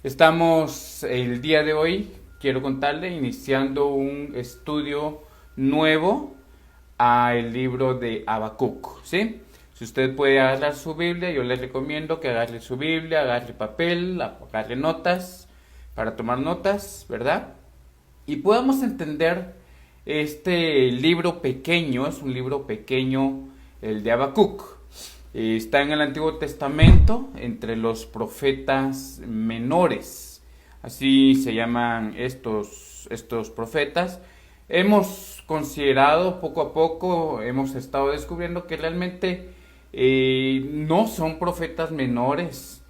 Estamos el día de hoy, quiero contarle, iniciando un estudio nuevo al libro de Habacuc, ¿sí? Si usted puede agarrar su Biblia, yo le recomiendo que agarre su Biblia, agarre papel, agarre notas para tomar notas, ¿verdad? Y podamos entender este libro pequeño, es un libro pequeño, el de Habacuc. Está en el Antiguo Testamento entre los profetas menores, así se llaman estos profetas. Hemos considerado poco a poco, hemos estado descubriendo que realmente no son profetas menores.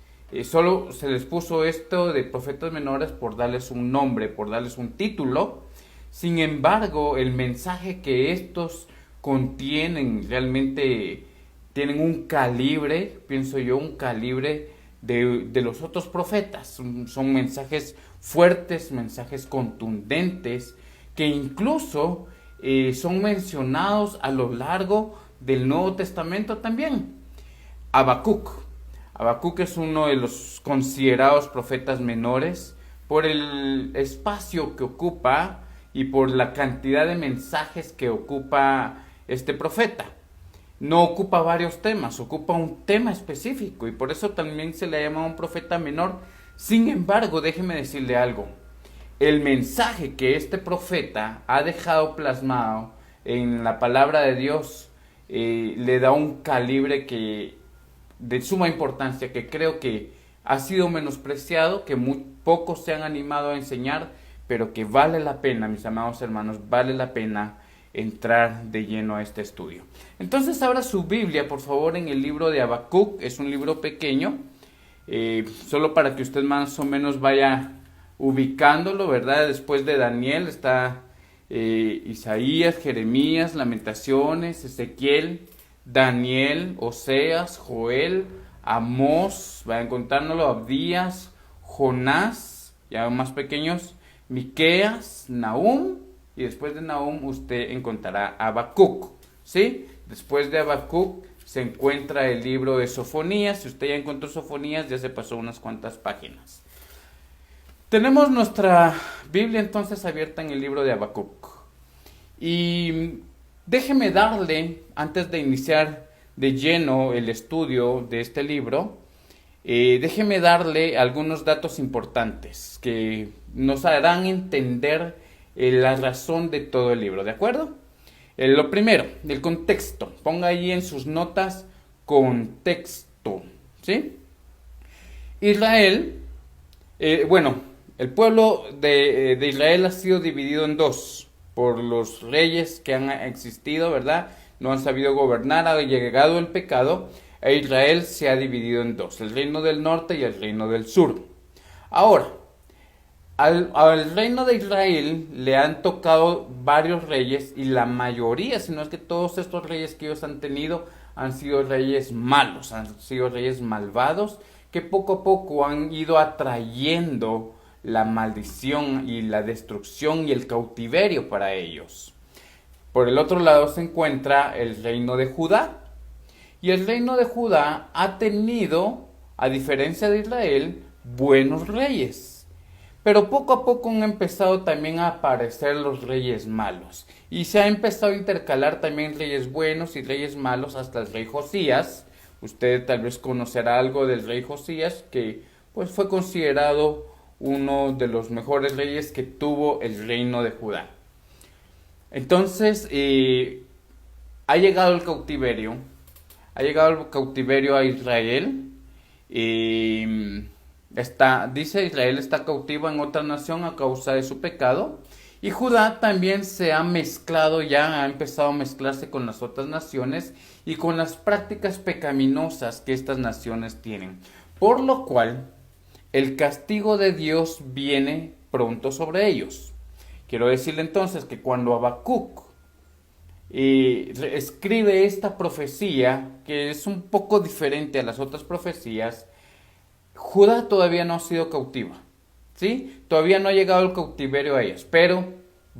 Solo se les puso esto de profetas menores por darles un nombre, por darles un título. Sin embargo, el mensaje que estos contienen realmente tienen un calibre, pienso yo, un calibre de los otros profetas. Son mensajes fuertes, mensajes contundentes, que incluso son mencionados a lo largo del Nuevo Testamento también. Habacuc. Habacuc es uno de los considerados profetas menores por el espacio que ocupa y por la cantidad de mensajes que ocupa este profeta. No ocupa varios temas, ocupa un tema específico y por eso también se le llama un profeta menor. Sin embargo, déjeme decirle algo. El mensaje que este profeta ha dejado plasmado en la palabra de Dios le da un calibre de suma importancia, que creo que ha sido menospreciado, que muy pocos se han animado a enseñar, pero que vale la pena, mis amados hermanos, vale la pena entrar de lleno a este estudio. Entonces abra su Biblia, por favor, en el libro de Habacuc. Es un libro pequeño, solo para que usted más o menos vaya ubicándolo, ¿verdad? Después de Daniel está Isaías, Jeremías, Lamentaciones, Ezequiel, Daniel, Oseas, Joel, Amós, vayan contándolo, Abdías, Jonás, ya más pequeños, Miqueas, Nahum, y después de Nahum usted encontrará Habacuc, ¿sí? Después de Habacuc se encuentra el libro de Sofonías. Si usted ya encontró Sofonías, ya se pasó unas cuantas páginas. Tenemos nuestra Biblia entonces abierta en el libro de Habacuc. Y déjeme darle, antes de iniciar de lleno el estudio de este libro, déjeme darle algunos datos importantes que nos harán entender la razón de todo el libro, ¿de acuerdo? Lo primero, el contexto. Ponga ahí en sus notas contexto, ¿sí? Israel, el pueblo de Israel ha sido dividido en dos por los reyes que han existido, ¿verdad? No han sabido gobernar, ha llegado el pecado, e Israel se ha dividido en dos, el reino del norte y el reino del sur. Ahora, al reino de Israel le han tocado varios reyes y la mayoría, si no es que todos estos reyes que ellos han tenido han sido reyes malos, han sido reyes malvados que poco a poco han ido atrayendo la maldición y la destrucción y el cautiverio para ellos. Por el otro lado se encuentra el reino de Judá. Y el reino de Judá ha tenido, a diferencia de Israel, buenos reyes. Pero poco a poco han empezado también a aparecer los reyes malos. Y se ha empezado a intercalar también reyes buenos y reyes malos hasta el rey Josías. Usted tal vez conocerá algo del rey Josías, que pues fue considerado uno de los mejores reyes que tuvo el reino de Judá. Entonces, ha llegado el cautiverio. Ha llegado el cautiverio a Israel. Dice Israel está cautivo en otra nación a causa de su pecado. Y Judá también se ha mezclado, ya ha empezado a mezclarse con las otras naciones y con las prácticas pecaminosas que estas naciones tienen. Por lo cual, el castigo de Dios viene pronto sobre ellos. Quiero decirle entonces que cuando Habacuc escribe esta profecía, que es un poco diferente a las otras profecías, Judá todavía no ha sido cautiva, ¿sí? Todavía no ha llegado el cautiverio a ellos, pero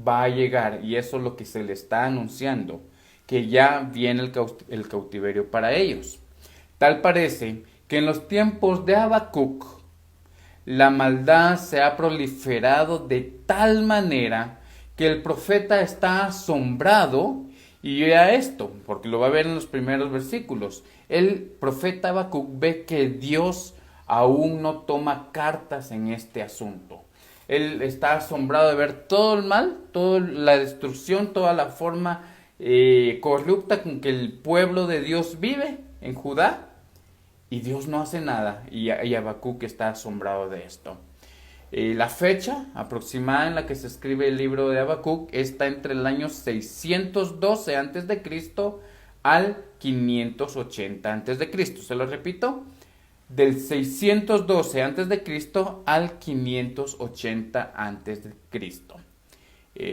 va a llegar, y eso es lo que se le está anunciando, que ya viene el cautiverio para ellos. Tal parece que en los tiempos de Habacuc, la maldad se ha proliferado de tal manera que el profeta está asombrado y vea esto, porque lo va a ver en los primeros versículos. El profeta Habacuc ve que Dios aún no toma cartas en este asunto. Él está asombrado de ver todo el mal, toda la destrucción, toda la forma corrupta con que el pueblo de Dios vive en Judá, y Dios no hace nada, y Habacuc está asombrado de esto. La fecha aproximada en la que se escribe el libro de Habacuc está entre el año 612 a.C. al 580 a.C. Se lo repito, del 612 a.C. al 580 a.C.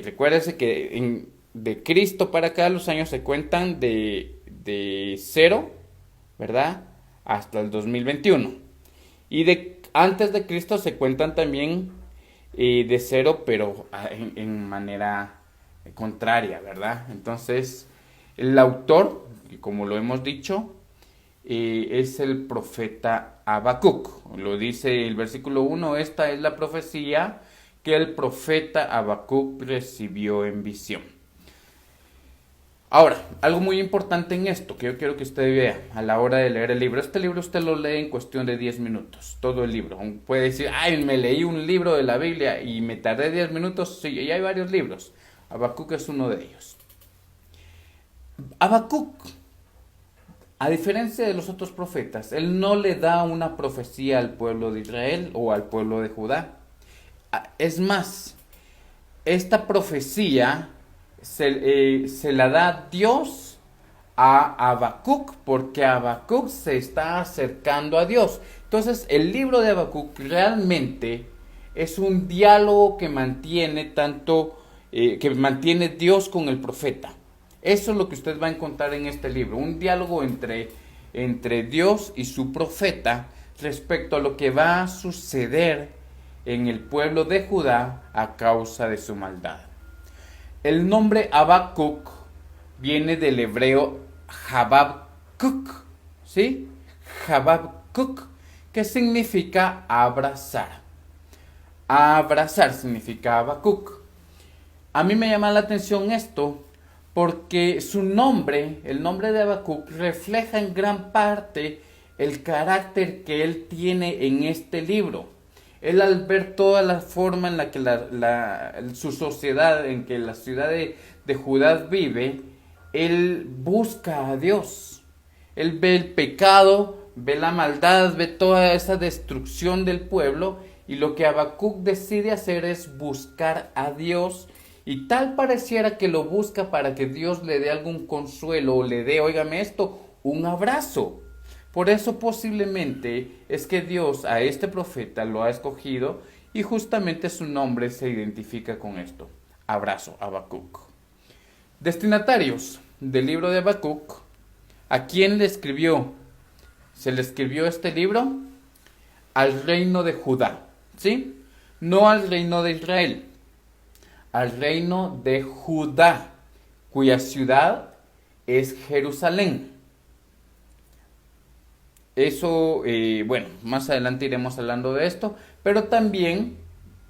Recuérdese que de Cristo para acá los años se cuentan de 0, ¿verdad? Hasta el 2021. Y de antes de Cristo se cuentan también de 0, pero en manera contraria, ¿verdad? Entonces, el autor, como lo hemos dicho, es el profeta Habacuc. Lo dice el versículo 1, esta es la profecía que el profeta Habacuc recibió en visión. Ahora, algo muy importante en esto que yo quiero que usted vea a la hora de leer el libro. Este libro usted lo lee en cuestión de 10 minutos, todo el libro. Puede decir, ay, me leí un libro de la Biblia y me tardé 10 minutos. Sí, y hay varios libros. Habacuc es uno de ellos. Habacuc, a diferencia de los otros profetas, él no le da una profecía al pueblo de Israel o al pueblo de Judá. Es más, esta profecía se la da Dios a Habacuc, porque Habacuc se está acercando a Dios. Entonces, el libro de Habacuc realmente es un diálogo que mantiene Dios con el profeta. Eso es lo que usted va a encontrar en este libro, un diálogo entre Dios y su profeta respecto a lo que va a suceder en el pueblo de Judá a causa de su maldad. El nombre Habacuc viene del hebreo Habakuk, ¿sí? Habakuk, que significa abrazar. Abrazar significa Habacuc. A mí me llama la atención esto porque su nombre, el nombre de Habacuc, refleja en gran parte el carácter que él tiene en este libro. Él, al ver toda la forma en la que su sociedad, en que la ciudad de Judá vive, él busca a Dios. Él ve el pecado, ve la maldad, ve toda esa destrucción del pueblo, y lo que Habacuc decide hacer es buscar a Dios, y tal pareciera que lo busca para que Dios le dé algún consuelo o le dé, óigame esto, un abrazo. Por eso posiblemente es que Dios a este profeta lo ha escogido, y justamente su nombre se identifica con esto, abrazo, Habacuc. Destinatarios del libro de Habacuc, ¿a quién le escribió? Se le escribió este libro al reino de Judá, ¿sí? No al reino de Israel, al reino de Judá, cuya ciudad es Jerusalén. Eso, bueno, más adelante iremos hablando de esto, pero también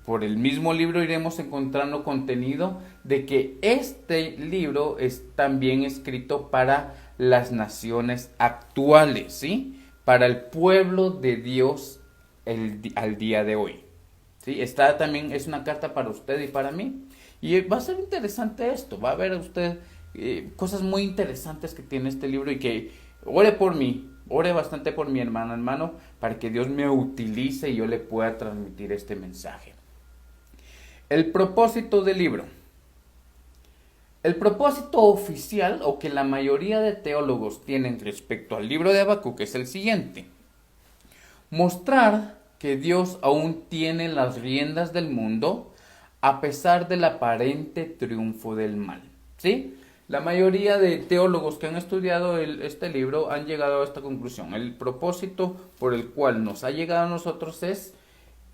por el mismo libro iremos encontrando contenido de que este libro es también escrito para las naciones actuales, ¿sí? Para el pueblo de Dios al día de hoy, ¿sí? Esta también es una carta para usted y para mí, y va a ser interesante esto, va a ver usted cosas muy interesantes que tiene este libro, y que ore por mí. Ore bastante por mi hermano, para que Dios me utilice y yo le pueda transmitir este mensaje. El propósito del libro. El propósito oficial, o que la mayoría de teólogos tienen respecto al libro de Habacuc, es el siguiente: mostrar que Dios aún tiene las riendas del mundo a pesar del aparente triunfo del mal, ¿sí? La mayoría de teólogos que han estudiado este libro han llegado a esta conclusión. El propósito por el cual nos ha llegado a nosotros es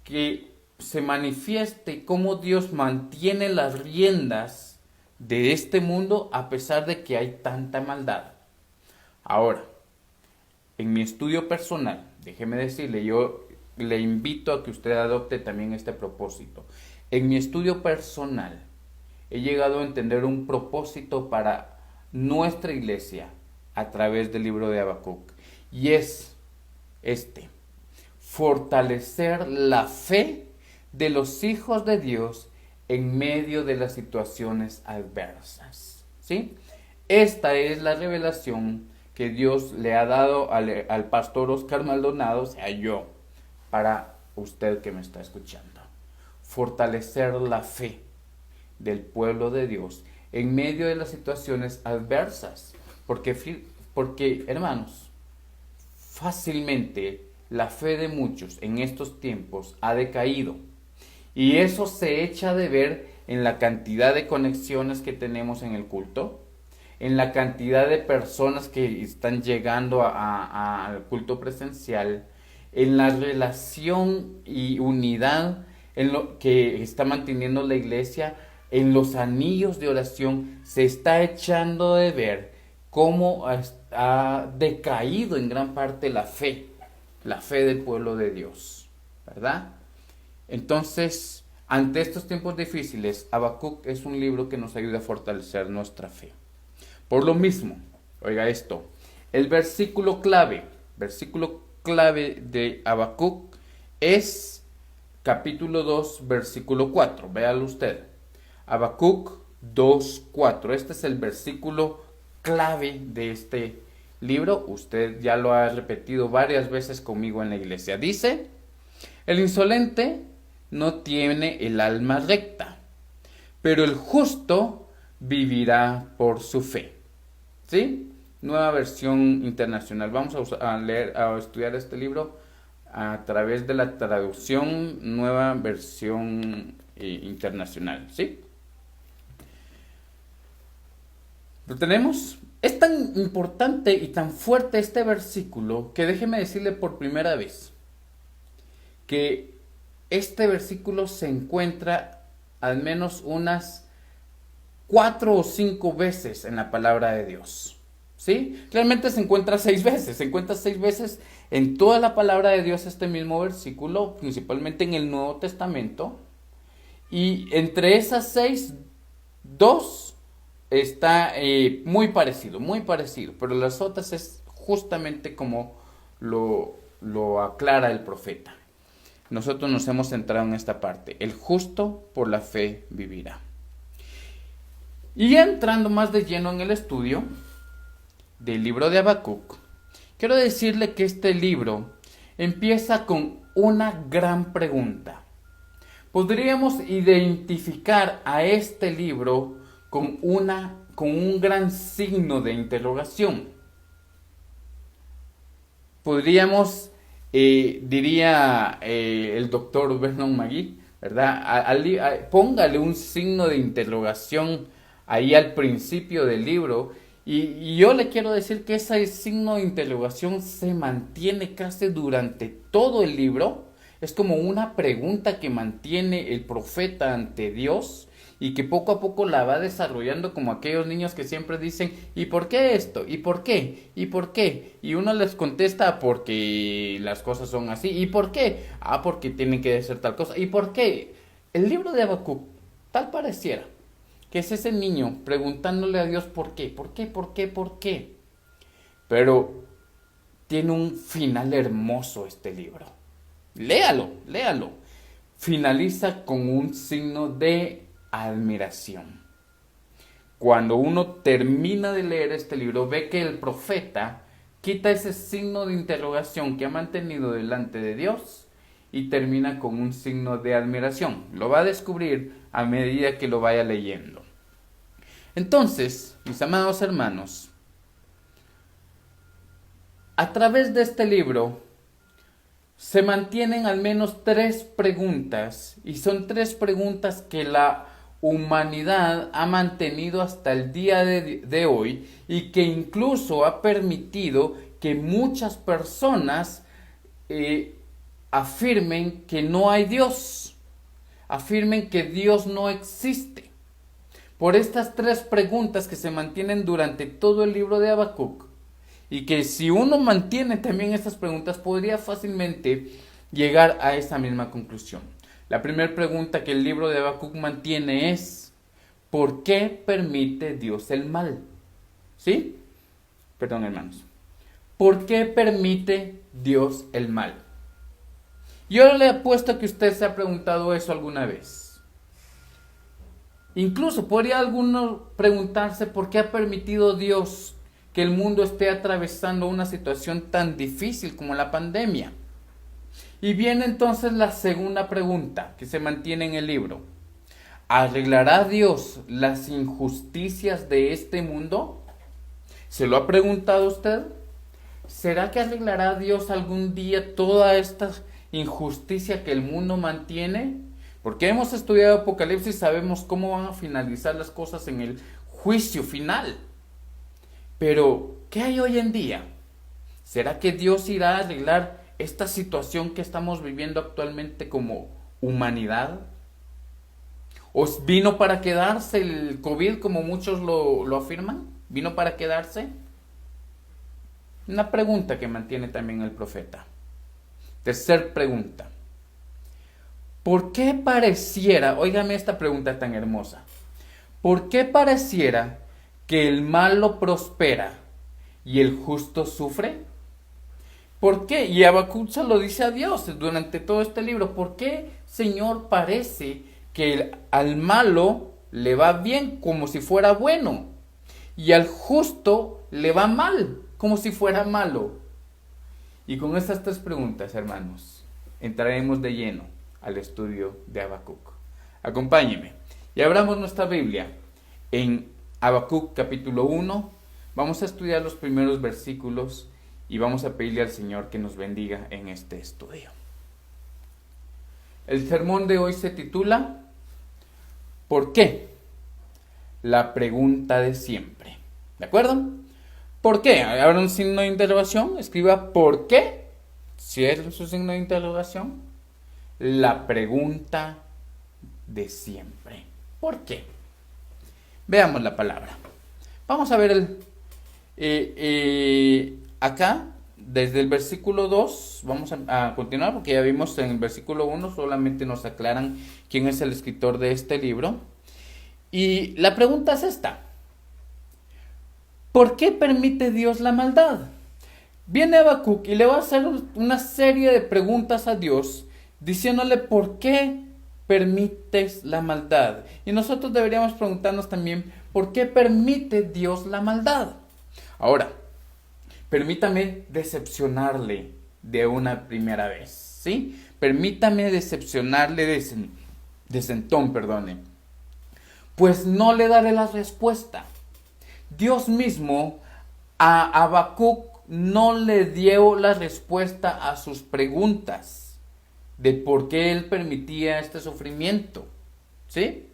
que se manifieste cómo Dios mantiene las riendas de este mundo a pesar de que hay tanta maldad. Ahora, en mi estudio personal, déjeme decirle, yo le invito a que usted adopte también este propósito. En mi estudio personal, he llegado a entender un propósito para nuestra iglesia a través del libro de Habacuc. Y es fortalecer la fe de los hijos de Dios en medio de las situaciones adversas. ¿Sí? Esta es la revelación que Dios le ha dado al pastor Oscar Maldonado, o sea, yo, para usted que me está escuchando. Fortalecer la fe del pueblo de Dios en medio de las situaciones adversas. Porque hermanos, fácilmente la fe de muchos en estos tiempos ha decaído. Y eso se echa de ver en la cantidad de conexiones que tenemos en el culto, en la cantidad de personas que están llegando al culto presencial, en la relación y unidad en lo que está manteniendo la iglesia, en los anillos de oración. Se está echando de ver cómo ha decaído en gran parte la fe del pueblo de Dios, ¿verdad? Entonces, ante estos tiempos difíciles, Habacuc es un libro que nos ayuda a fortalecer nuestra fe. Por lo mismo, oiga esto, el versículo clave de Habacuc es capítulo 2, versículo 4. Véalo usted. Habacuc 2:4. Este es el versículo clave de este libro. Usted ya lo ha repetido varias veces conmigo en la iglesia. Dice: el insolente no tiene el alma recta, pero el justo vivirá por su fe. ¿Sí? Nueva versión internacional. Vamos a estudiar este libro a través de la traducción Nueva Versión Internacional. ¿Sí? ¿Lo tenemos? Es tan importante y tan fuerte este versículo que déjeme decirle por primera vez que este versículo se encuentra al menos unas 4 o 5 veces en la palabra de Dios. ¿Sí? Realmente se encuentra 6 veces. Se encuentra 6 veces en toda la palabra de Dios este mismo versículo, principalmente en el Nuevo Testamento. Y entre esas 6, 2 está muy parecido, pero las otras es justamente como lo aclara el profeta. Nosotros nos hemos centrado en esta parte: el justo por la fe vivirá. Y ya entrando más de lleno en el estudio del libro de Habacuc, quiero decirle que este libro empieza con una gran pregunta. Podríamos identificar a este libro con un gran signo de interrogación. Podríamos, diría el doctor Vernon McGee, ¿verdad? Póngale un signo de interrogación ahí al principio del libro, y yo le quiero decir que ese signo de interrogación se mantiene casi durante todo el libro. Es como una pregunta que mantiene el profeta ante Dios y que poco a poco la va desarrollando, como aquellos niños que siempre dicen: ¿y por qué esto? ¿Y por qué? ¿Y por qué? Y uno les contesta: porque las cosas son así. ¿Y por qué? Porque tienen que ser tal cosa. ¿Y por qué? El libro de Habacuc tal pareciera que es ese niño preguntándole a Dios ¿por qué? ¿Por qué? ¿Por qué? ¿Por qué? Pero tiene un final hermoso este libro. Léalo. Finaliza con un signo de admiración. Cuando uno termina de leer este libro, ve que el profeta quita ese signo de interrogación que ha mantenido delante de Dios y termina con un signo de admiración. Lo va a descubrir a medida que lo vaya leyendo. Entonces, mis amados hermanos, a través de este libro se mantienen al menos 3 preguntas, y son 3 preguntas que la humanidad ha mantenido hasta el día de hoy, y que incluso ha permitido que muchas personas afirmen que no hay Dios, afirmen que Dios no existe. Por estas 3 preguntas que se mantienen durante todo el libro de Habacuc, y que si uno mantiene también estas preguntas, podría fácilmente llegar a esa misma conclusión. La primera pregunta que el libro de Habacuc mantiene es: ¿por qué permite Dios el mal? ¿Sí? Perdón, hermanos. ¿Por qué permite Dios el mal? Yo le apuesto que usted se ha preguntado eso alguna vez. Incluso podría alguno preguntarse por qué ha permitido Dios que el mundo esté atravesando una situación tan difícil como la pandemia. Y viene entonces la segunda pregunta que se mantiene en el libro. ¿Arreglará Dios las injusticias de este mundo? ¿Se lo ha preguntado usted? ¿Será que arreglará Dios algún día toda esta injusticia que el mundo mantiene? Porque hemos estudiado Apocalipsis y sabemos cómo van a finalizar las cosas en el juicio final. Pero, ¿qué hay hoy en día? ¿Será que Dios irá a arreglar esta situación que estamos viviendo actualmente como humanidad? ¿O vino para quedarse el COVID como muchos lo afirman? ¿Vino para quedarse? Una pregunta que mantiene también el profeta. Tercer pregunta. ¿Por qué pareciera, óigame esta pregunta tan hermosa, ¿por qué pareciera que el malo prospera y el justo sufre? ¿Por qué? Y Habacuc se lo dice a Dios durante todo este libro. ¿Por qué, Señor, parece que al malo le va bien como si fuera bueno y al justo le va mal como si fuera malo? Y con estas tres preguntas, hermanos, entraremos de lleno al estudio de Habacuc. Acompáñeme y abramos nuestra Biblia en Habacuc capítulo 1. Vamos a estudiar los primeros versículos y vamos a pedirle al Señor que nos bendiga en este estudio. El sermón de hoy se titula ¿Por qué? La pregunta de siempre. ¿De acuerdo? ¿Por qué? Abra un signo de interrogación, escriba ¿por qué? Cierre su signo de interrogación. La pregunta de siempre. ¿Por qué? Veamos la palabra. Vamos a ver acá, desde el versículo 2, vamos a continuar porque ya vimos en el versículo 1, solamente nos aclaran quién es el escritor de este libro. Y la pregunta es esta: ¿por qué permite Dios la maldad? Viene Habacuc y le va a hacer una serie de preguntas a Dios, diciéndole ¿por qué permites la maldad? Y nosotros deberíamos preguntarnos también ¿por qué permite Dios la maldad? Ahora, permítame decepcionarle de una primera vez, ¿sí? Permítame decepcionarle de sentón, perdone. Pues no le daré la respuesta. Dios mismo a Habacuc no le dio la respuesta a sus preguntas de por qué él permitía este sufrimiento, ¿sí?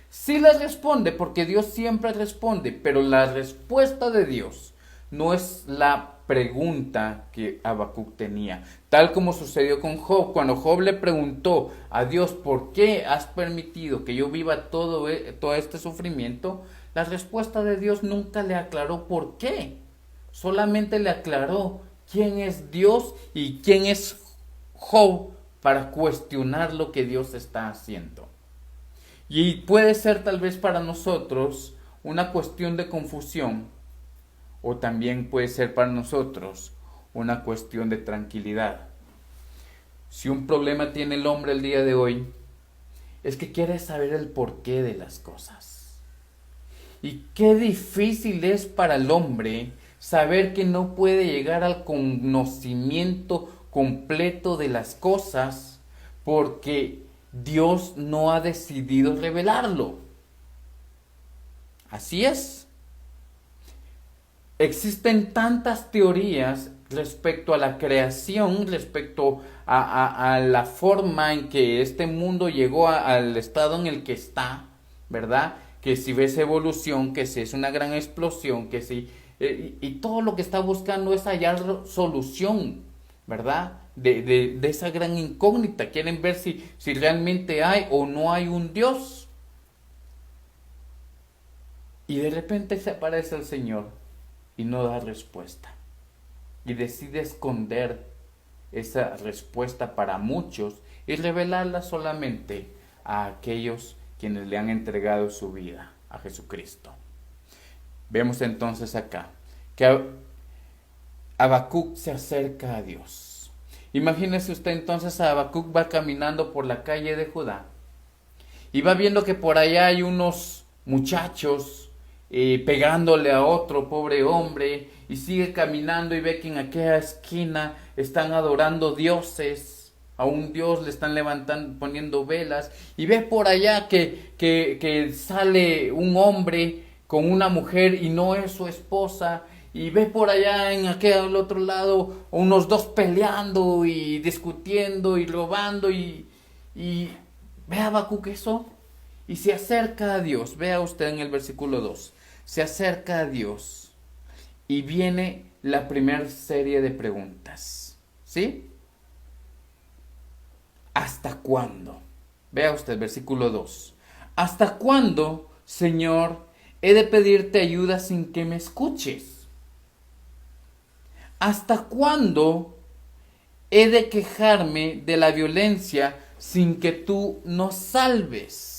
Sí les responde porque Dios siempre responde, pero la respuesta de Dios no es la pregunta que Habacuc tenía. Tal como sucedió con Job, cuando Job le preguntó a Dios ¿por qué has permitido que yo viva todo este sufrimiento? La respuesta de Dios nunca le aclaró por qué. Solamente le aclaró quién es Dios y quién es Job para cuestionar lo que Dios está haciendo. Y puede ser tal vez para nosotros una cuestión de confusión, o también puede ser para nosotros una cuestión de tranquilidad. Si un problema tiene el hombre el día de hoy, es que quiere saber el porqué de las cosas. Y qué difícil es para el hombre saber que no puede llegar al conocimiento completo de las cosas porque Dios no ha decidido revelarlo. Así es. Existen tantas teorías respecto a la creación, respecto a la forma en que este mundo llegó al estado en el que está, ¿verdad? Que si ves evolución, que si es una gran explosión, que si... y todo lo que está buscando es hallar solución, ¿verdad? De esa gran incógnita. Quieren ver si realmente hay o no hay un Dios. Y de repente se aparece el Señor y no da respuesta. Y decide esconder esa respuesta para muchos y revelarla solamente a aquellos quienes le han entregado su vida a Jesucristo. Vemos entonces acá que Habacuc se acerca a Dios. Imagínese usted entonces a Habacuc va caminando por la calle de Judá y va viendo que por allá hay unos muchachos pegándole a otro pobre hombre, y sigue caminando y ve que en aquella esquina están adorando dioses, a un dios le están levantando, poniendo velas, y ve por allá que sale un hombre con una mujer y no es su esposa, y ve por allá en aquel otro lado unos dos peleando y discutiendo y robando, y ve a Habacuc eso y se acerca a Dios. Vea usted en el versículo 2, se acerca a Dios y viene la primera serie de preguntas, ¿sí? ¿Hasta cuándo? Vea usted, versículo 2. ¿Hasta cuándo, Señor, he de pedirte ayuda sin que me escuches? ¿Hasta cuándo he de quejarme de la violencia sin que tú nos salves?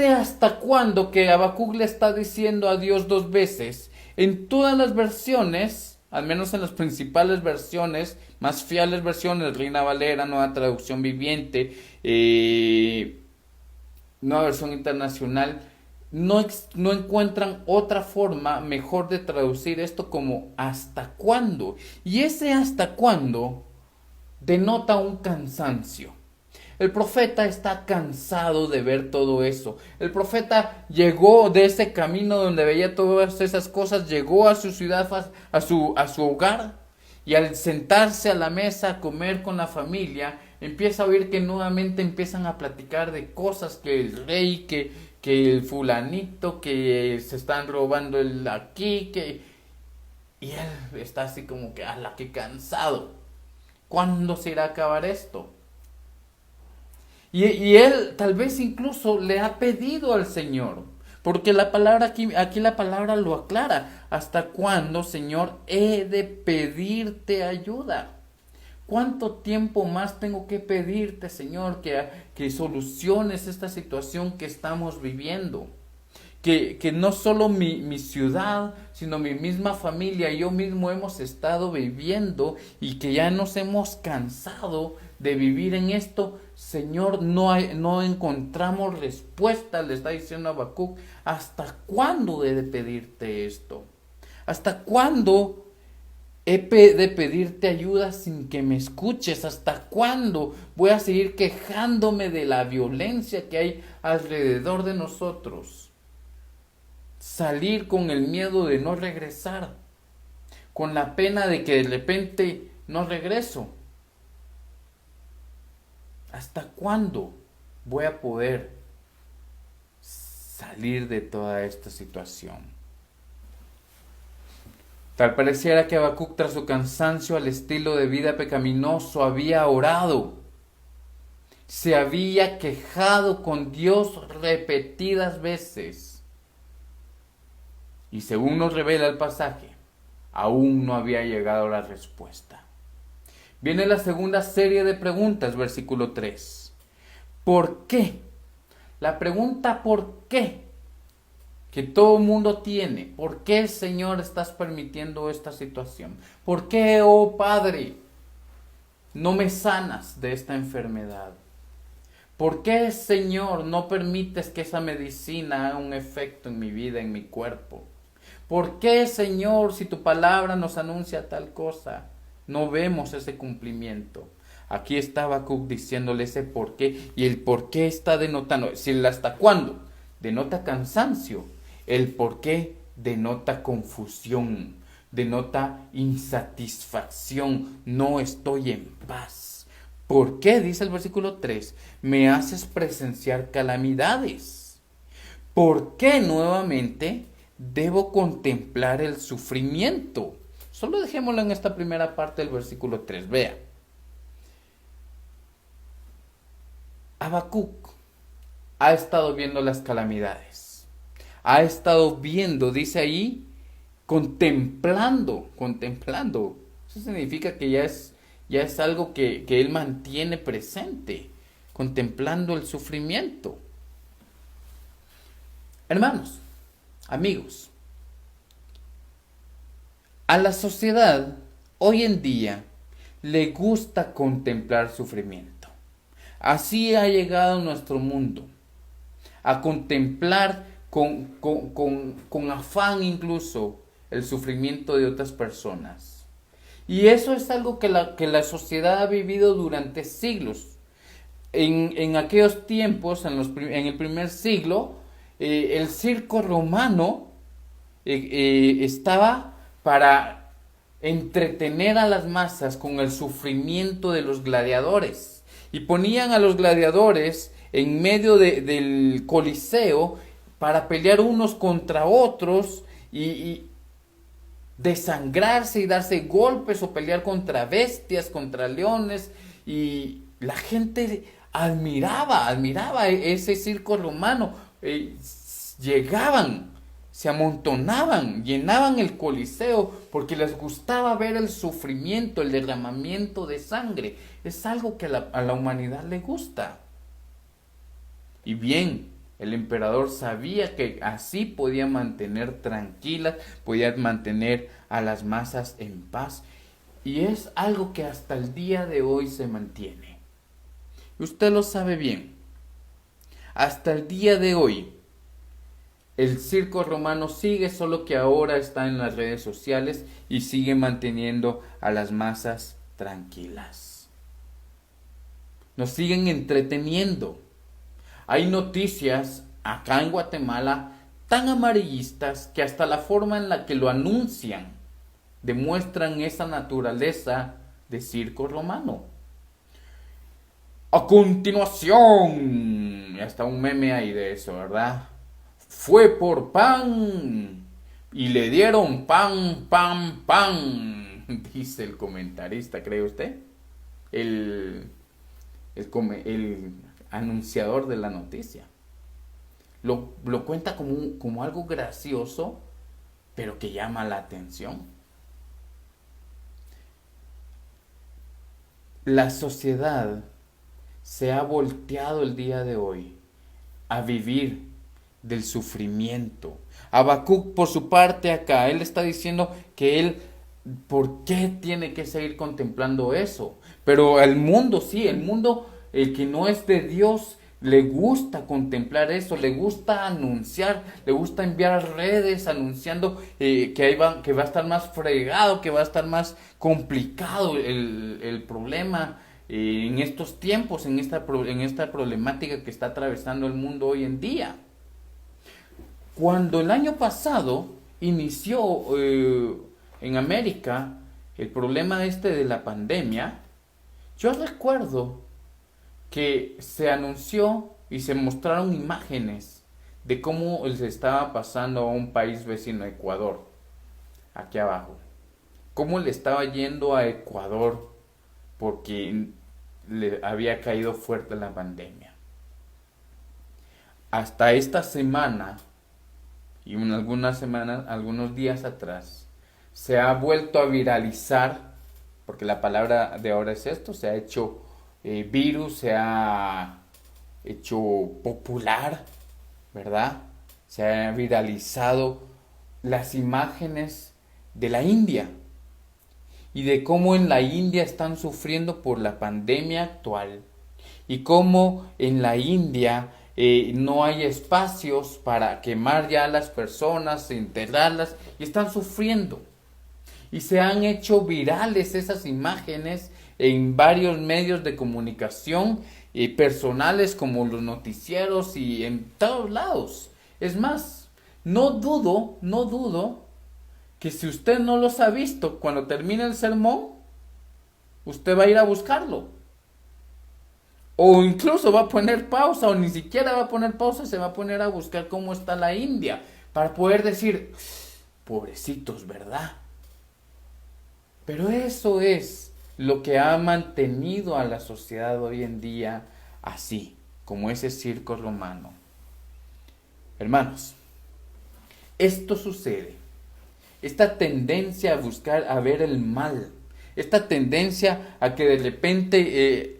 Hasta cuándo que Habacuc le está diciendo a Dios dos veces, en todas las versiones, al menos en las principales versiones, más fiables versiones, Reina Valera, Nueva Traducción Viviente, Nueva Versión Internacional, no encuentran otra forma mejor de traducir esto como ¿hasta cuándo? Y ese ¿hasta cuándo? Denota un cansancio. El profeta está cansado de ver todo eso. El profeta llegó de ese camino donde veía todas esas cosas, llegó a su ciudad, a su hogar, y al sentarse a la mesa a comer con la familia, empieza a oír que nuevamente empiezan a platicar de cosas, que el rey, que el fulanito, que se están robando el aquí, y él está así como que, ¡ala, qué cansado! ¿Cuándo se irá a acabar esto? Y él tal vez incluso le ha pedido al Señor, porque la palabra aquí la palabra lo aclara. ¿Hasta cuándo, Señor, he de pedirte ayuda? ¿Cuánto tiempo más tengo que pedirte, Señor, que soluciones esta situación que estamos viviendo? Que no solo mi ciudad, sino mi misma familia y yo mismo hemos estado viviendo, y que ya nos hemos cansado de vivir en esto. Señor, no encontramos respuesta, le está diciendo Habacuc. ¿Hasta cuándo he de pedirte esto? ¿Hasta cuándo he de pedirte ayuda sin que me escuches? ¿Hasta cuándo voy a seguir quejándome de la violencia que hay alrededor de nosotros? Salir con el miedo de no regresar, con la pena de que de repente no regreso. ¿Hasta cuándo voy a poder salir de toda esta situación? Tal pareciera que Habacuc, tras su cansancio al estilo de vida pecaminoso, había orado, se había quejado con Dios repetidas veces. Y según nos revela el pasaje, aún no había llegado la respuesta. Viene la segunda serie de preguntas, versículo 3. ¿Por qué? La pregunta ¿por qué? Que todo el mundo tiene. ¿Por qué, Señor, estás permitiendo esta situación? ¿Por qué, oh Padre, no me sanas de esta enfermedad? ¿Por qué, Señor, no permites que esa medicina haga un efecto en mi vida, en mi cuerpo? ¿Por qué, Señor, si tu palabra nos anuncia tal cosa, no vemos ese cumplimiento? Aquí está Habacuc diciéndole ese por qué, y el por qué está denotando, si el hasta cuándo denota cansancio, el por qué denota confusión, denota insatisfacción, no estoy en paz. ¿Por qué? Dice el versículo 3, me haces presenciar calamidades. ¿Por qué nuevamente debo contemplar el sufrimiento? Solo dejémoslo en esta primera parte del versículo 3. Vea. Habacuc ha estado viendo las calamidades. Ha estado viendo, dice ahí, contemplando. Eso significa que ya es ya es algo que él mantiene presente, contemplando el sufrimiento. Hermanos, amigos, a la sociedad hoy en día le gusta contemplar sufrimiento. Así ha llegado nuestro mundo, a contemplar con afán incluso el sufrimiento de otras personas. Y eso es algo que la sociedad ha vivido durante siglos. En aquellos tiempos, en el primer siglo, el circo romano estaba para entretener a las masas con el sufrimiento de los gladiadores. Y ponían a los gladiadores en medio del coliseo para pelear unos contra otros y desangrarse y darse golpes o pelear contra bestias, contra leones. Y la gente admiraba ese circo romano. Llegaban, se amontonaban, llenaban el coliseo porque les gustaba ver el sufrimiento, el derramamiento de sangre. Es algo que a la humanidad le gusta. Y bien, el emperador sabía que así podía mantener tranquilas, podía mantener a las masas en paz. Y es algo que hasta el día de hoy se mantiene. Y usted lo sabe bien. Hasta el día de hoy, el circo romano sigue, solo que ahora está en las redes sociales y sigue manteniendo a las masas tranquilas. Nos siguen entreteniendo. Hay noticias acá en Guatemala tan amarillistas que hasta la forma en la que lo anuncian demuestran esa naturaleza de circo romano. A continuación, hasta un meme ahí de eso, ¿verdad? Fue por pan y le dieron pan, dice el comentarista, ¿cree usted? El anunciador de la noticia. Lo cuenta como algo gracioso, pero que llama la atención. La sociedad se ha volteado el día de hoy a vivir del sufrimiento. Habacuc, por su parte, acá, él está diciendo que ¿por qué tiene que seguir contemplando eso? Pero el mundo, sí, el que no es de Dios, le gusta contemplar eso, le gusta anunciar, le gusta enviar redes anunciando que va a estar más fregado, que va a estar más complicado el problema en estos tiempos, en esta problemática que está atravesando el mundo hoy en día. Cuando el año pasado inició en América el problema de la pandemia, yo recuerdo que se anunció y se mostraron imágenes de cómo se estaba pasando a un país vecino, Ecuador, aquí abajo. Cómo le estaba yendo a Ecuador porque le había caído fuerte la pandemia. Hasta esta semana y algunos días atrás, se ha vuelto a viralizar, porque la palabra de ahora es esto, se ha hecho virus, se ha hecho popular, ¿verdad? Se ha viralizado las imágenes de la India y de cómo en la India están sufriendo por la pandemia actual y cómo en la India no hay espacios para quemar ya a las personas, enterrarlas, y están sufriendo. Y se han hecho virales esas imágenes en varios medios de comunicación personales como los noticieros y en todos lados. Es más, no dudo que si usted no los ha visto cuando termine el sermón, usted va a ir a buscarlo. O incluso va a poner pausa, o ni siquiera va a poner pausa, se va a poner a buscar cómo está la India, para poder decir, pobrecitos, ¿verdad? Pero eso es lo que ha mantenido a la sociedad hoy en día así, como ese circo romano. Hermanos, esto sucede. Esta tendencia a buscar, a ver el mal, esta tendencia a que de repente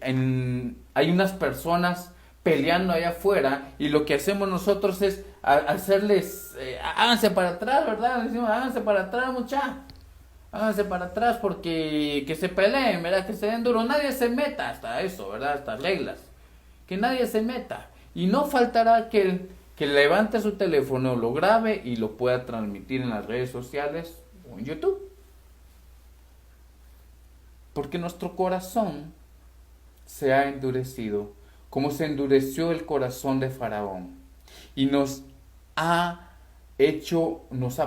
hay unas personas peleando allá afuera y lo que hacemos nosotros es hacerles, háganse para atrás, ¿verdad? Decimos, háganse para atrás, muchachos. Háganse para atrás porque que se peleen, ¿verdad? Que se den duro. Nadie se meta hasta eso, ¿verdad? Hasta reglas. Que nadie se meta. Y no faltará que levante su teléfono, lo grabe y lo pueda transmitir en las redes sociales o en YouTube. Porque nuestro corazón se ha endurecido, como se endureció el corazón de Faraón. Y nos ha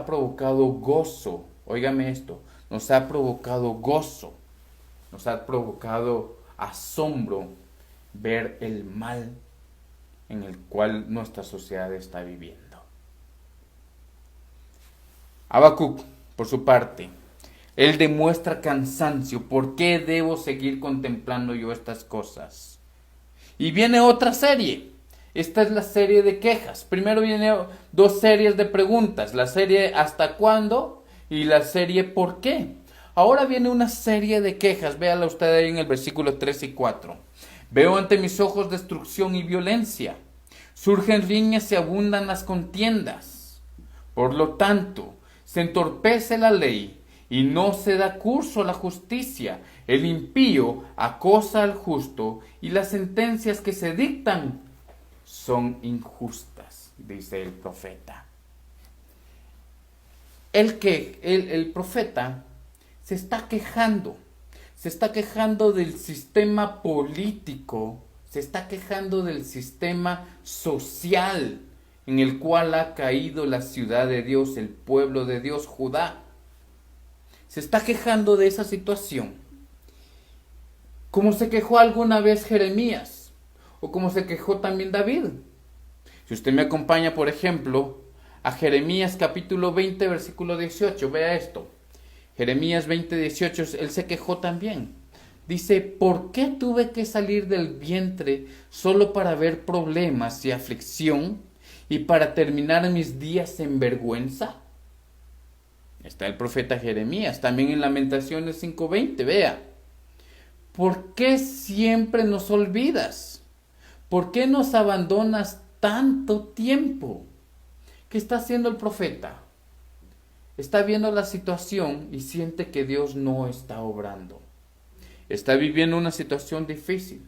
provocado gozo. Óigame esto, nos ha provocado gozo, nos ha provocado asombro ver el mal en el cual nuestra sociedad está viviendo. Habacuc, por su parte, él demuestra cansancio. ¿Por qué debo seguir contemplando yo estas cosas? Y viene otra serie. Esta es la serie de quejas. Primero viene dos series de preguntas. La serie ¿hasta cuándo? Y la serie ¿por qué? Ahora viene una serie de quejas. Véala usted ahí en el versículo 3 y 4. Veo ante mis ojos destrucción y violencia. Surgen riñas y abundan las contiendas. Por lo tanto, se entorpece la ley y no se da curso a la justicia. El impío acosa al justo y las sentencias que se dictan son injustas, dice el profeta. El profeta se está quejando del sistema político, se está quejando del sistema social en el cual ha caído la ciudad de Dios, el pueblo de Dios, Judá. Se está quejando de esa situación, como se quejó alguna vez Jeremías, o como se quejó también David. Si usted me acompaña, por ejemplo, a Jeremías capítulo 20, versículo 18, vea esto. Jeremías 20, 18, él se quejó también. Dice, ¿por qué tuve que salir del vientre solo para ver problemas y aflicción y para terminar mis días en vergüenza? Está el profeta Jeremías, también en Lamentaciones 5:20, vea. ¿Por qué siempre nos olvidas? ¿Por qué nos abandonas tanto tiempo? ¿Qué está haciendo el profeta? Está viendo la situación y siente que Dios no está obrando. Está viviendo una situación difícil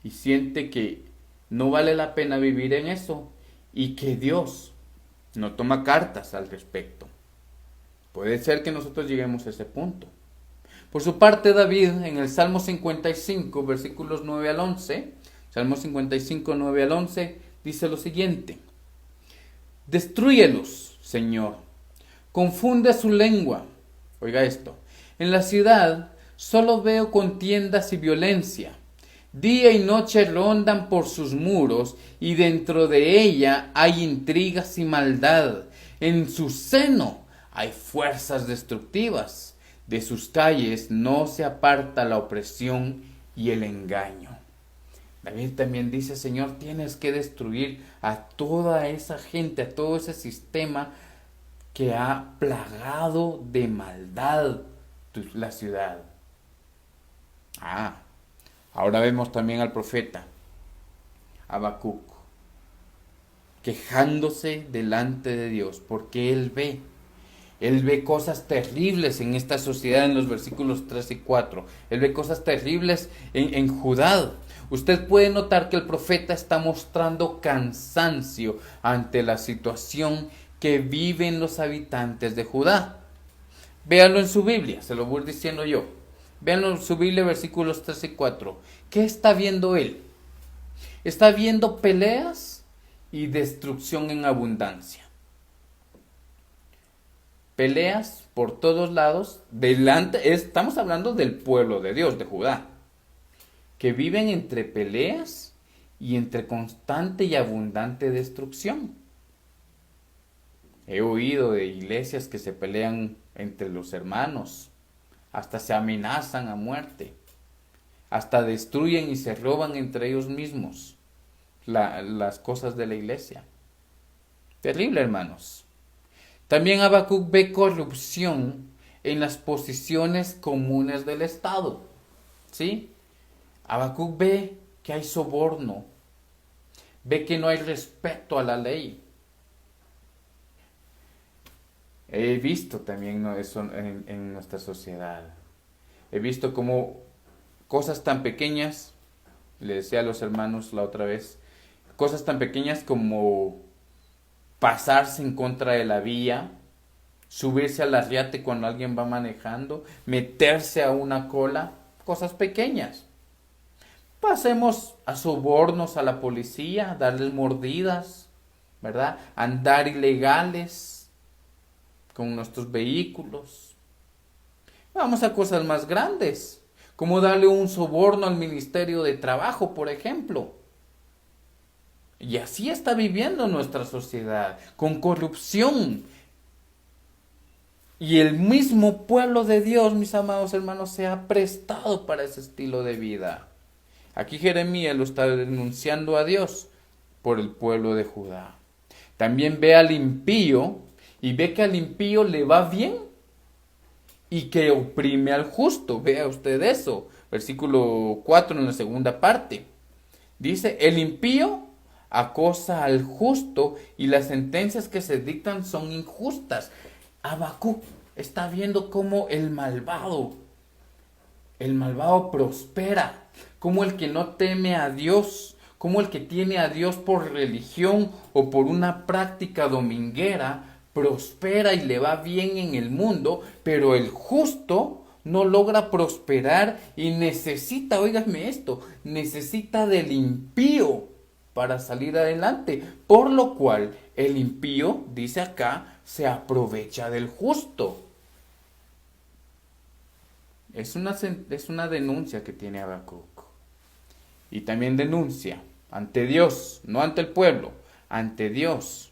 y siente que no vale la pena vivir en eso y que Dios no toma cartas al respecto. Puede ser que nosotros lleguemos a ese punto. Por su parte, David, en el Salmo 55, versículos 9 al 11, Salmo 55, 9 al 11, dice lo siguiente: Destrúyelos, Señor, confunde su lengua. Oiga esto: en la ciudad solo veo contiendas y violencia. Día y noche rondan por sus muros, y dentro de ella hay intrigas y maldad. En su seno hay fuerzas destructivas. De sus calles no se aparta la opresión y el engaño. David también dice: Señor, tienes que destruir a toda esa gente, a todo ese sistema que ha plagado de maldad la ciudad. Ahora vemos también al profeta Habacuc quejándose delante de Dios, porque él ve cosas terribles en esta sociedad en los versículos 3 y 4. Él ve cosas terribles en Judá. Usted puede notar que el profeta está mostrando cansancio ante la situación que viven los habitantes de Judá. Véanlo en su Biblia, se lo voy diciendo yo. Véanlo en su Biblia, versículos 3 y 4. ¿Qué está viendo él? Está viendo peleas y destrucción en abundancia. Peleas por todos lados, estamos hablando del pueblo de Dios, de Judá, que viven entre peleas y entre constante y abundante destrucción. He oído de iglesias que se pelean entre los hermanos, hasta se amenazan a muerte, hasta destruyen y se roban entre ellos mismos las cosas de la iglesia. Terrible, hermanos. También Habacuc ve corrupción en las posiciones comunes del Estado. ¿Sí? Habacuc ve que hay soborno, ve que no hay respeto a la ley. He visto también, ¿no?, eso en nuestra sociedad. He visto como cosas tan pequeñas, le decía a los hermanos la otra vez, cosas tan pequeñas como pasarse en contra de la vía, subirse al arriate cuando alguien va manejando, meterse a una cola, cosas pequeñas. Pasemos a sobornos a la policía, darles mordidas, ¿verdad? Andar ilegales con nuestros vehículos. Vamos a cosas más grandes, como darle un soborno al Ministerio de Trabajo, por ejemplo. Y así está viviendo nuestra sociedad, con corrupción. Y el mismo pueblo de Dios, mis amados hermanos, se ha prestado para ese estilo de vida. Aquí Jeremías lo está denunciando a Dios por el pueblo de Judá. También ve al impío y ve que al impío le va bien y que oprime al justo. Vea usted eso. Versículo 4 en la segunda parte. Dice, el impío acosa al justo y las sentencias que se dictan son injustas. Habacuc está viendo cómo el malvado prospera, como el que no teme a Dios, como el que tiene a Dios por religión o por una práctica dominguera, prospera y le va bien en el mundo, pero el justo no logra prosperar y necesita, óigame esto, necesita del impío para salir adelante, por lo cual el impío, dice acá, se aprovecha del justo. Es una denuncia que tiene Habacuc. Y también denuncia ante Dios, no ante el pueblo, ante Dios.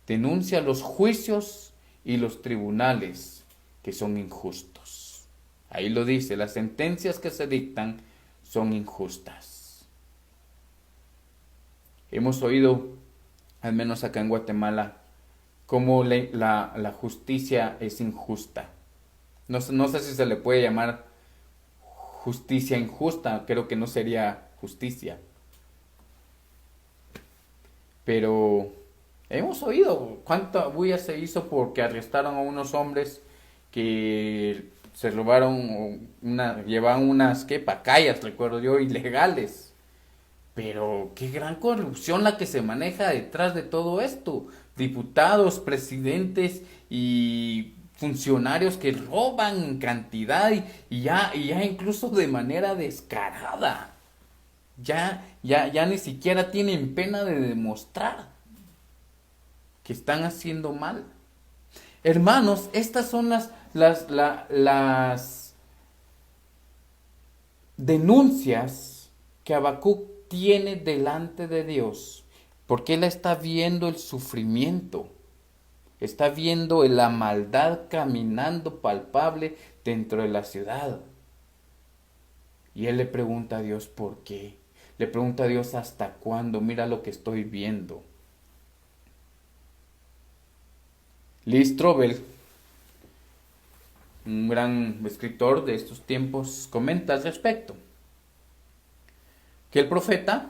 Denuncia los juicios y los tribunales que son injustos. Ahí lo dice, las sentencias que se dictan son injustas. Hemos oído, al menos acá en Guatemala, cómo la justicia es injusta. No sé si se le puede llamar justicia injusta, creo que no sería justicia. Pero hemos oído cuánta bulla se hizo porque arrestaron a unos hombres que se robaron llevaban unas pacayas, recuerdo yo, ilegales. Pero qué gran corrupción la que se maneja detrás de todo esto. Diputados, presidentes y funcionarios que roban en cantidad y ya incluso de manera descarada. Ya ni siquiera tienen pena de demostrar que están haciendo mal. Hermanos, estas son las denuncias que Habacuc tiene delante de Dios, porque él está viendo el sufrimiento, está viendo la maldad caminando palpable dentro de la ciudad. Y él le pregunta a Dios por qué, le pregunta a Dios hasta cuándo, mira lo que estoy viendo. Lee Strobel, un gran escritor de estos tiempos, comenta al respecto que el profeta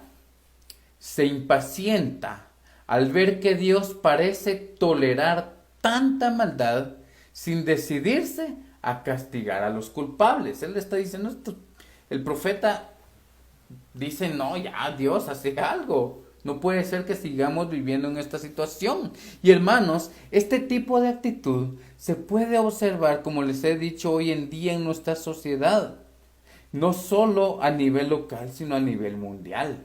se impacienta al ver que Dios parece tolerar tanta maldad sin decidirse a castigar a los culpables. Él le está diciendo esto. El profeta dice, no, ya Dios, hace algo. No puede ser que sigamos viviendo en esta situación. Y hermanos, este tipo de actitud se puede observar, como les he dicho, hoy en día en nuestra sociedad. No solo a nivel local, sino a nivel mundial.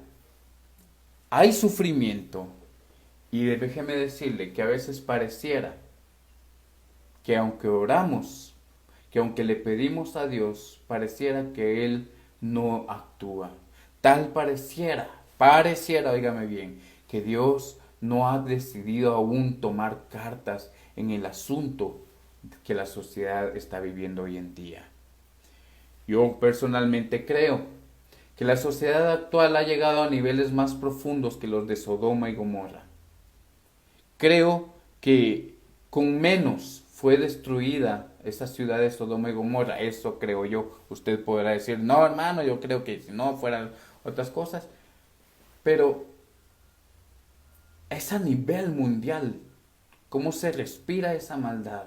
Hay sufrimiento. Y déjeme decirle que a veces pareciera que aunque oramos, que aunque le pedimos a Dios, pareciera que Él no actúa. Tal pareciera, óigame bien, que Dios no ha decidido aún tomar cartas en el asunto que la sociedad está viviendo hoy en día. Yo personalmente creo que la sociedad actual ha llegado a niveles más profundos que los de Sodoma y Gomorra. Creo que con menos fue destruida esa ciudad de Sodoma y Gomorra. Eso creo yo. Usted podrá decir, no, hermano, yo creo que si no fueran otras cosas. Pero es a nivel mundial. ¿Cómo se respira esa maldad?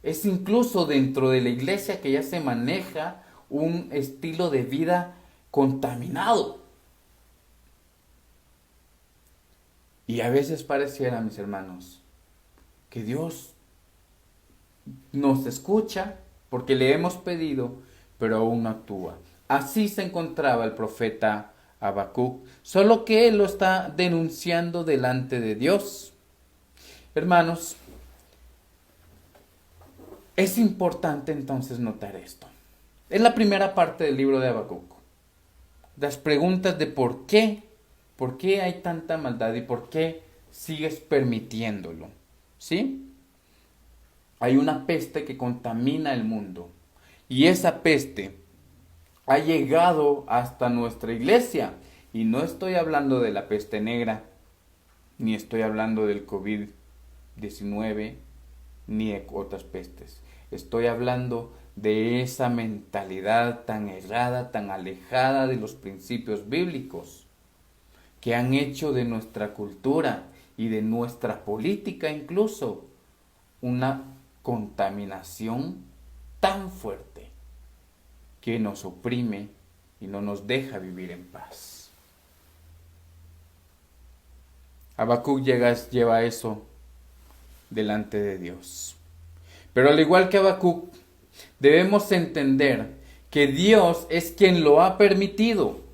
Es incluso dentro de la iglesia que ya se maneja un estilo de vida contaminado. Y a veces pareciera, mis hermanos, que Dios nos escucha porque le hemos pedido, pero aún no actúa. Así se encontraba el profeta Habacuc, solo que él lo está denunciando delante de Dios. Hermanos, es importante entonces notar esto. Es la primera parte del libro de Habacuc. Las preguntas de por qué hay tanta maldad y por qué sigues permitiéndolo. ¿Sí? Hay una peste que contamina el mundo y esa peste ha llegado hasta nuestra iglesia. Y no estoy hablando de la peste negra, ni estoy hablando del COVID-19, ni de otras pestes. Estoy hablando de esa mentalidad tan errada, tan alejada de los principios bíblicos, que han hecho de nuestra cultura y de nuestra política incluso una contaminación tan fuerte que nos oprime y no nos deja vivir en paz. Habacuc lleva eso delante de Dios. Pero al igual que Habacuc, debemos entender que Dios es quien lo ha permitido.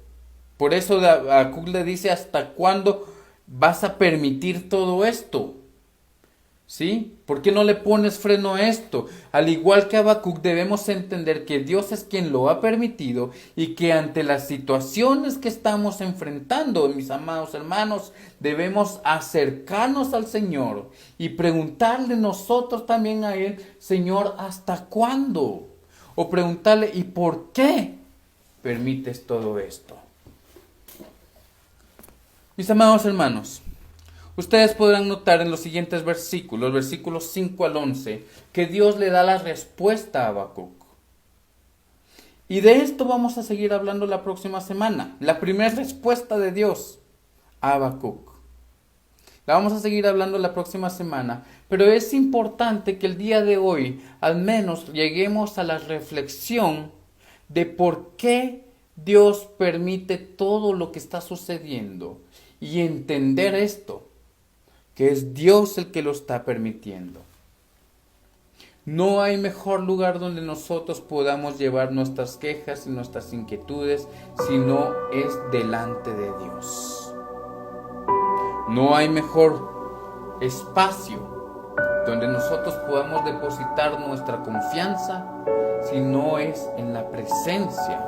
Por eso Habacuc le dice, ¿hasta cuándo vas a permitir todo esto? ¿Sí? ¿Por qué no le pones freno a esto? Al igual que Habacuc, debemos entender que Dios es quien lo ha permitido y que ante las situaciones que estamos enfrentando, mis amados hermanos, debemos acercarnos al Señor y preguntarle nosotros también a Él, Señor, ¿hasta cuándo? O preguntarle, ¿y por qué permites todo esto? Mis amados hermanos, ustedes podrán notar en los siguientes versículos 5 al 11, que Dios le da la respuesta a Habacuc. Y de esto vamos a seguir hablando la próxima semana. La primera respuesta de Dios a Habacuc. La vamos a seguir hablando la próxima semana, pero es importante que el día de hoy al menos lleguemos a la reflexión de por qué Dios permite todo lo que está sucediendo y entender esto, que es Dios el que lo está permitiendo. No hay mejor lugar donde nosotros podamos llevar nuestras quejas y nuestras inquietudes si no es delante de Dios. No hay mejor espacio donde nosotros podamos depositar nuestra confianza si no es en la presencia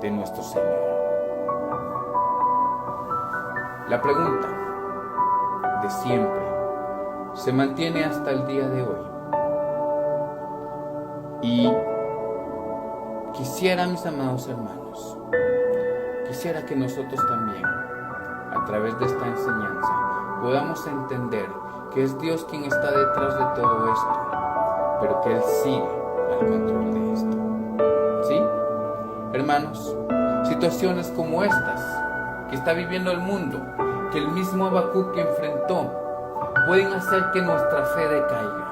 de nuestro Señor. La pregunta de siempre se mantiene hasta el día de hoy. Y quisiera, mis amados hermanos, quisiera que nosotros también, a través de esta enseñanza, podamos entender que es Dios quien está detrás de todo esto, pero que Él sigue al control de esto. ¿Sí? Hermanos, situaciones como estas que está viviendo el mundo, que el mismo Habacuc enfrentó, pueden hacer que nuestra fe decaiga.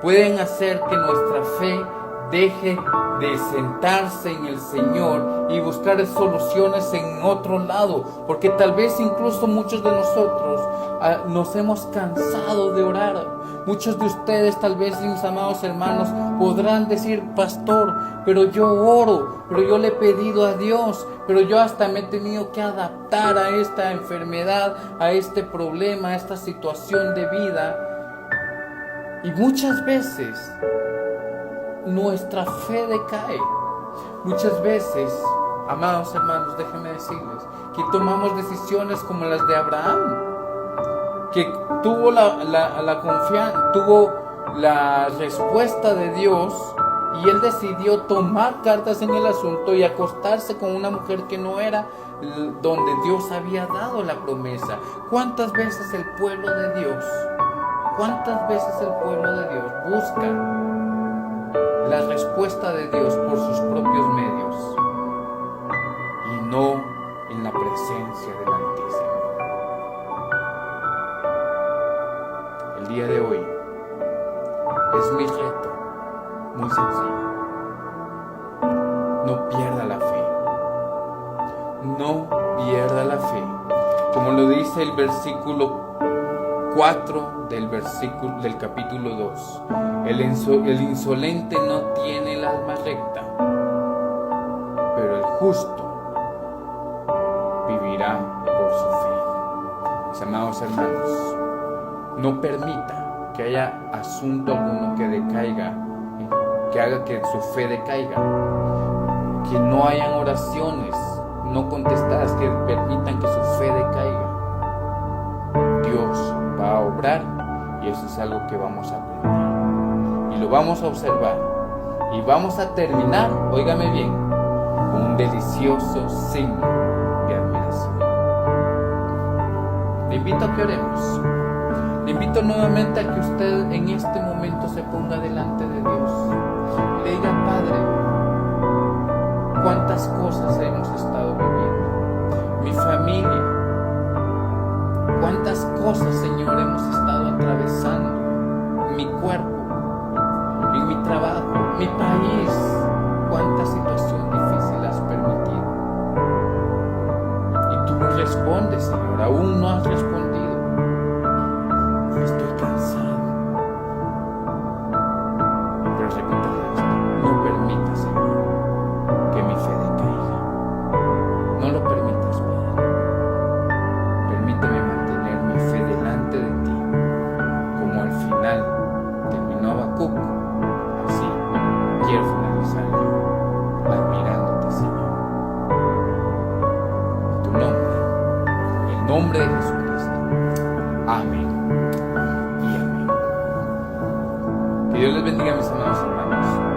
Pueden hacer que nuestra fe deje de sentarse en el Señor y buscar soluciones en otro lado, porque tal vez incluso muchos de nosotros nos hemos cansado de orar. Muchos de ustedes, tal vez, mis amados hermanos, podrán decir, pastor, pero yo oro, pero yo le he pedido a Dios, pero yo hasta me he tenido que adaptar a esta enfermedad, a este problema, a esta situación de vida. Y muchas veces nuestra fe decae. Muchas veces, amados hermanos, déjenme decirles que tomamos decisiones como las de Abraham, que tuvo la confianza, tuvo la respuesta de Dios y él decidió tomar cartas en el asunto y acostarse con una mujer que no era donde Dios había dado la promesa. ¿Cuántas veces el pueblo de Dios ¿Cuántas veces el pueblo de Dios busca la respuesta de Dios por sus propios medios y no en la presencia del Altísimo? El día de hoy es mi reto muy sencillo. No pierda la fe. No pierda la fe. Como lo dice el versículo 4 del capítulo 2. El insolente no tiene el alma recta, pero el justo vivirá por su fe. Mis amados hermanos, no permita que haya asunto alguno que decaiga, que haga que su fe decaiga, que no hayan oraciones no contestadas que permitan que su fe decaiga. Dios va a obrar y eso es algo que vamos a aprender y lo vamos a observar y vamos a terminar, óigame bien, con un delicioso signo de admiración. Le invito a que oremos. Le invito nuevamente a que usted en este momento se ponga delante de Dios y le diga: Padre, cuántas cosas hemos estado viviendo, mi familia, cuántas cosas, Señor, hemos estado atravesando, mi cuerpo, en mi trabajo, mi país, cuánta situación difícil has permitido. Y tú no respondes, Señor, aún no has respondido. Estoy cansado. Pero repítale esto: no permitas, Señor, que mi fe decaiga. No lo permitas, Padre. Permíteme mantener mi fe delante de ti, como al final terminó Habacuc. Así quiero finalizar yo, admirándote, Señor. En tu nombre, en el nombre de Jesucristo. Amén y amén. Que Dios les bendiga, mis amados.